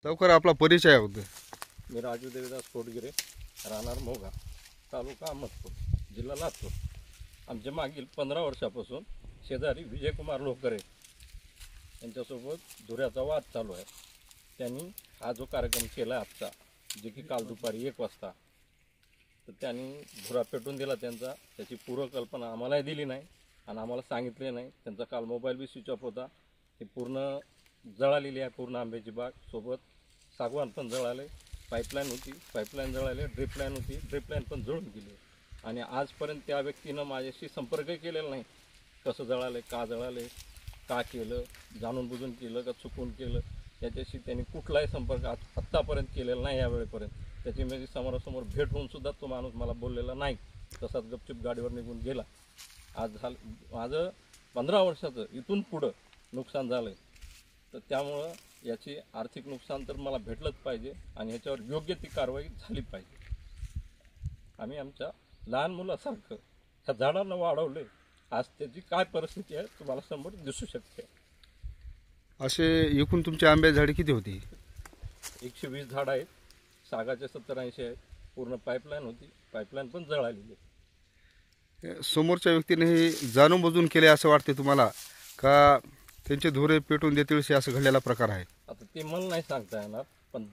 लवकर आपला परिचय होतो. मी राजू देवीदास कोटगिरे, राहणार मोगा, तालुका अहमदपूर, जिल्हा लातूर. आमच्या मागील 15 वर्षापासून शेजारी विजयकुमार लोकरे यांच्यासोबत धुऱ्याचा वाद चालू आहे. त्यांनी हा जो कार्यक्रम केला आजचा, जे की काल दुपारी 1 वाजता, तर त्यांनी धुरा पेटून दिला त्यांचा. त्याची पूर्वकल्पना आम्हालाही दिली नाही आणि आम्हाला सांगितले नाही. त्यांचा काल मोबाईल बी स्विच ऑफ होता. ते पूर्ण जळालेली आहे, पूर्ण आंब्याची बाग, सोबत सागवान पण जळाले, पाईपलाईन होती, पाईपलाईन जळाले, ड्रिपलाईन होती, ड्रिपलाईन पण जळून गेली. आणि आजपर्यंत त्या व्यक्तीनं माझ्याशी संपर्क केलेला नाही. कसं जळाले, का जळाले, का केलं, जाणून बुजून केलं का चुकून केलं, त्याच्याशी त्यांनी कुठलाही संपर्क आत्तापर्यंत केलेला नाही. यावेळेपर्यंत त्याची माझी समोरासमोर भेट होऊन सुद्धा तो माणूस मला बोललेला नाही. तसाच गपचूप गाडीवर निघून गेला. आज माझं 15 वर्षाचं इथून पुढं नुकसान झालं आहे. तर त्यामुळं याची आर्थिक नुकसान तर मला भेटलंच पाहिजे आणि ह्याच्यावर योग्य ती कारवाई झाली पाहिजे. आम्ही आमच्या लहान मुलासारखं ह्या झाडांना वाढवले. आज त्याची काय परिस्थिती आहे तुम्हाला समोर दिसू शकते. असे एकूण तुमचे आंबे झाडे किती होती? 120 झाडं आहेत, सागाचे 70-80 आहेत. पूर्ण पाईपलाईन होती, पाईपलाईन पण जळालेली आहे. समोरच्या व्यक्तीने हे जाणून बुजून केले असं वाटते तुम्हाला, का त्यांचे धुरे पेटून देतील असं घडलेला प्रकार आहे? आता ते मला नाही सांगता येणार, पण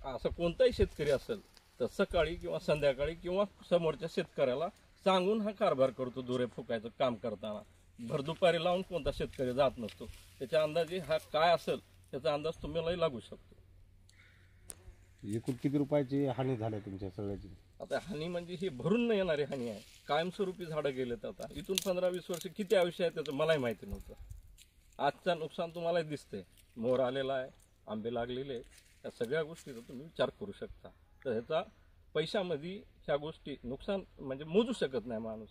असं कोणताही शेतकरी असेल तर सकाळी किंवा संध्याकाळी किंवा समोरच्या शेतकऱ्याला सांगून हा कारभार करतो. धुरे फुकायचं काम करताना भरदुपारी लावून कोणता शेतकरी जात नसतो. त्याच्या अंदाजे हा काय असेल त्याचा अंदाज तुम्हालाही लागू शकतो. एकूण किती रुपयाची हानी झाली तुमच्या सगळ्याची? आता हानी म्हणजे ही भरून न येणारी हानी आहे. कायमस्वरूपी झाडं गेलेत. आता इथून 15-20 वर्ष किती आयुष्य आहे त्याचं मलाही माहिती नव्हतं. आजचं नुकसान तुम्हालाही दिसतंय. मोर आलेला आहे, आंबे लागलेले, या सगळ्या गोष्टीचा तुम्ही विचार करू शकता. तर ह्याचा पैशामध्ये ह्या गोष्टी नुकसान म्हणजे मोजू शकत नाही माणूस.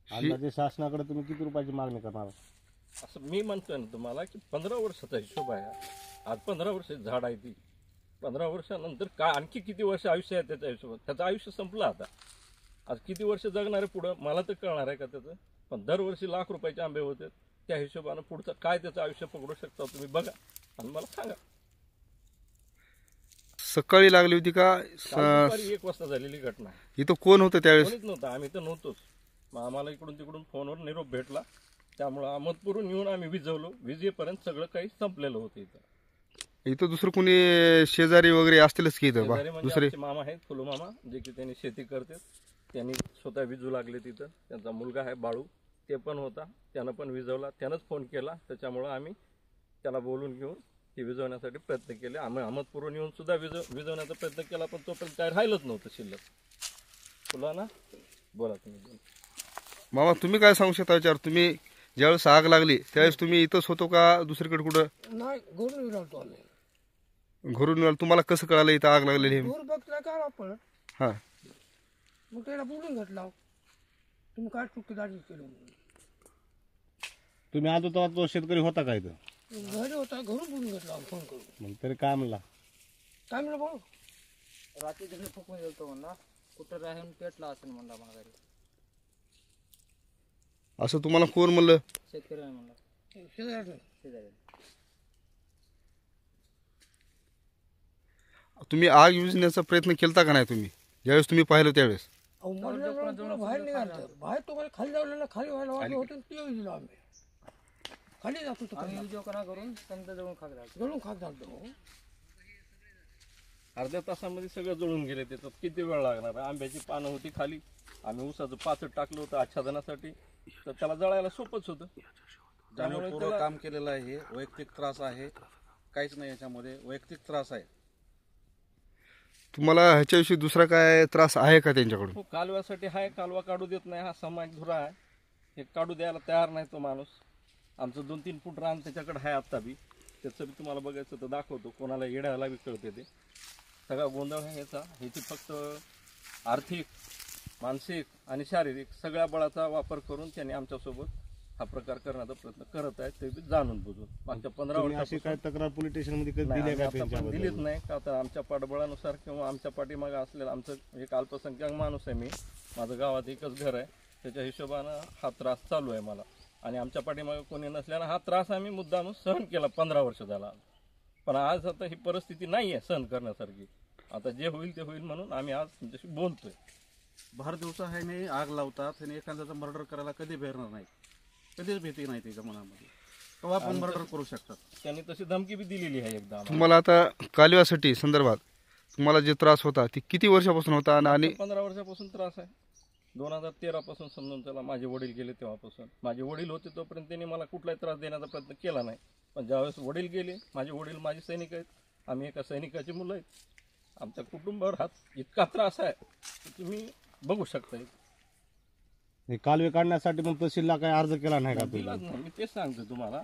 अंदाजे शासनाकडे तुम्ही किती रुपयाची मागणी करणार? असं मी म्हणतोय ना तुम्हाला की 15 वर्षाचा हिशोब आहे. आज 15 वर्षाची झाड आहे ती. 15 वर्षानंतर काय आणखी किती वर्ष आयुष्य आहे त्याच्या हिशोबात? त्याचं आयुष्य संपलं आता. आज किती वर्ष जगणारे पुढं मला तर कळणार आहे का त्याचं? पण दरवर्षी लाख रुपयाचे आंबे होते. त्या हिशोबानं पुढचं काय त्याचं आयुष्य पकडू शकता तुम्ही बघा आणि मला सांगा. सकाळी लागली होती का? 1 वाजता झालेली घटना. इथं कोण होतं त्यावेळेस? कोणीच नव्हतं, आम्ही तर नव्हतोच. मग आम्हाला इकडून तिकडून फोनवर निरोप भेटला. त्यामुळं अहमदपूरहून येऊन आम्ही विजवलो. विजेपर्यंत सगळं काही संपलेलं होतं. इथं दुसरं कोणी शेजारी वगैरे असतीलच की इथं? म्हणजे दुसरे आमचे मामा आहेत, फुलू मामा, जे की त्यांनी शेती करतात. त्यांनी स्वतः विजू लागले तिथं. त्यांचा मुलगा आहे बाळू, ते पण होता, त्यानं पण विजवला. त्यानंच फोन केला. त्याच्यामुळं आम्ही त्याला बोलून घेऊन ते विजवण्यासाठी प्रयत्न केले. आम्ही अहमदपूरहून येऊन सुद्धा विजवण्याचा प्रयत्न केला, पण तोपर्यंत काय राहिलंच नव्हतं शिल्लक. बोला ना, बोला तुम्ही. मामा तुम्ही काय सांगू शकता याच्यावर? तुम्ही ज्यावेळेस आग लागली त्यावेळेस तुम्ही इथंच होतो का दुसरीकडे कुठं? नाही, घरून विचारतो आम्ही. घरून तुम्हाला कसं कळालं इथं आग लागलेली? दूर बघता काय आपण हा, मग त्याला बोलून घेतला, तुम्ही काय चुकीदारी केली. तुम्ही आलो तेव्हा तो शेतकरी होता का इथं? घरी होता, घरून बोलून घेतला फोन करून. मग तरी काय म्हणला? काय म्हणलं भाऊ? रात्री तिकडे फुकून गेलतो म्हणला, कुठं राहून पेटला असेल म्हणला माघारी. असं तुम्हाला कोण म्हणलं? शेतकरी म्हणला, शेजारी. शेजारी. तुम्ही आग विझण्याचा प्रयत्न केलता का नाही तुम्ही ज्यावेळेस तुम्ही पाहिलं त्यावेळेस? बाहेर निघालं, बाहेर तो खाली जावलेला, खाली व्हायला वाटलं होतं, ते दिलं आम्ही. खाली जात होतो, आम्ही व्हिडिओ करून त्यांचं जळून खाक झालं. जळून खाक झालतो. अर्ध्या तासामध्ये सगळं जळून गेले. त्याच्यात किती वेळ लागणार? आंब्याची पानं होती खाली. आम्ही ऊसाचं पाचट टाकलं होतं आच्छादनासाठी, तर त्याला जळायला सोपंच होतं. त्यामुळे पूर्ण काम केलेलं आहे. हे वैयक्तिक त्रास आहे, काहीच नाही याच्यामध्ये. वैयक्तिक त्रास आहे. तुम्हाला ह्याच्याविषयी दुसरा काय त्रास आहे का त्यांच्याकडून? हो, कालव्यासाठी आहे. कालवा काढू देत नाही. हा सामायिक धुरा आहे. हे काढू द्यायला तयार नाही तो माणूस. आमचं 2-3 फूट रान त्याच्याकडे आहे आत्ता बी. त्याचं बी तुम्हाला बघायचं तर दाखवतो. कोणाला येड्याला बी कळते ते. सगळा गोंधळ आहे ह्याचा. ह्याची फक्त आर्थिक, मानसिक आणि शारीरिक सगळ्या बळाचा वापर करून त्यांनी आमच्यासोबत हा प्रकार करण्याचा प्रयत्न करत आहेत. ते बी जाणून बुजून. मागच्या 15 वर्षाची काय तक्रार पोलीस स्टेशनमध्ये दिली का? दिलीच नाही का? आता आमच्या पाठबळानुसार किंवा आमच्या पाठीमागे असलेला आमचं एक अल्पसंख्याक माणूस आहे. मी, माझं गावात एकच घर आहे. त्याच्या हिशोबानं हा त्रास चालू आहे मला. आणि आमच्या पाठीमागे कोणी नसल्यानं हा त्रास आम्ही मुद्दाम सहन केला 15 वर्ष झाला. पण आज आता ही परिस्थिती नाही आहे सहन करण्यासारखी. आता जे होईल ते होईल म्हणून आम्ही आज तुमच्याशी बोलतोय. भर दिवसा ह्याने आग लावतात आणि एखाद्याचा मर्डर करायला कधी भेटणार नाही, कधीच भीती नाही त्याच्या मनामध्ये. तेव्हा आपण मर्डर करू शकतात. त्यांनी तशी धमकी बी दिलेली आहे एकदा आम्हाला. तुम्हाला आता कालव्यासाठी संदर्भात तुम्हाला जे त्रास होता ती किती वर्षापासून होता आणि 15 वर्षापासून त्रास आहे. 2013 पासून समजून चला माझे वडील गेले तेव्हापासून. माझे वडील होते तोपर्यंत त्यांनी मला कुठलाही त्रास देण्याचा प्रयत्न केला नाही. पण ज्यावेळेस वडील गेले, माझे वडील माझे सैनिक आहेत, आम्ही एका सैनिकाची मुलं आहेत, आमच्या कुटुंबावर हात इतका त्रास आहे की तुम्ही बघू शकता. हे कालवे काढण्यासाठी मग तहसीलला काही अर्ज केला नाही का दिलाच तुम्ही? नाही. मी तेच सांगतो तुम्हाला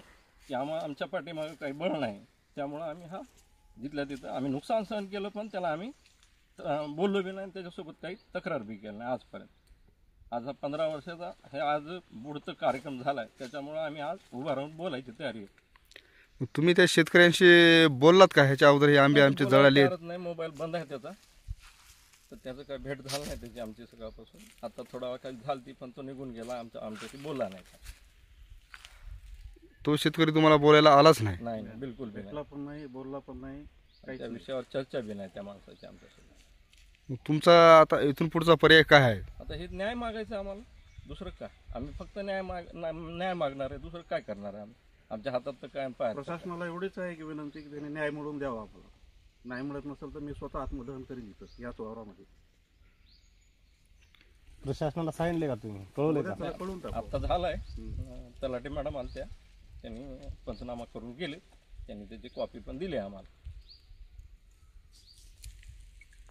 की आमच्या पाठीमागे काही बळ नाही. त्यामुळं आम्ही हा जिथल्या तिथं आम्ही नुकसान सहन केलं, पण त्याला आम्ही बोललो बी नाही, त्याच्यासोबत काही तक्रार बी केली नाही आजपर्यंत. आज हा 15 वर्षाचा हे आज पुढचा कार्यक्रम झाला आहे, त्याच्यामुळं आम्ही आज उभा राहून बोलायची तयारी आहे. तुम्ही त्या शेतकऱ्यांशी बोललात का ह्याच्या अगोदर हे आंबे आमचे जळाले? नाही, मोबाईल बंद आहे त्याचा, तर त्याचं काही भेट झालं नाही त्याची आमची सकाळपासून. आता थोडा वेळ काही झाली पण तो निघून गेला, आमच्याशी बोलला नाही का. तो शेतकरी तुम्हाला बोलायला आलाच नाही? नाही बिलकुल बी भेटला नाही. पण नाही, बोलला पण नाही, त्या विषयावर चर्चा बी नाही त्या माणसाची आमच्यासोबत. तुमचा आता इथून पुढचा पर्याय काय आहे? आता हे न्याय मागायचं आम्हाला, दुसरं काय. आम्ही फक्त न्याय मागणार आहे, दुसरं काय करणार आहे आम्ही. आमच्या हातात तर काय पाय. प्रशासनाला एवढीच आहे की विनंती की त्याने न्याय मिळवून द्यावा. आपल्याला नाही मिळत नसेल तर मी स्वतः आत्मदहन करीन इथं याच वावरामध्ये. प्रशासनाला सांगितले का तुम्ही, कळवले का? त्याला कळून टाकू. आता झालाय, तलाठी मॅडम आलत्या, त्यांनी पंचनामा करून गेले, त्यांनी त्याची कॉपी पण दिली आम्हाला.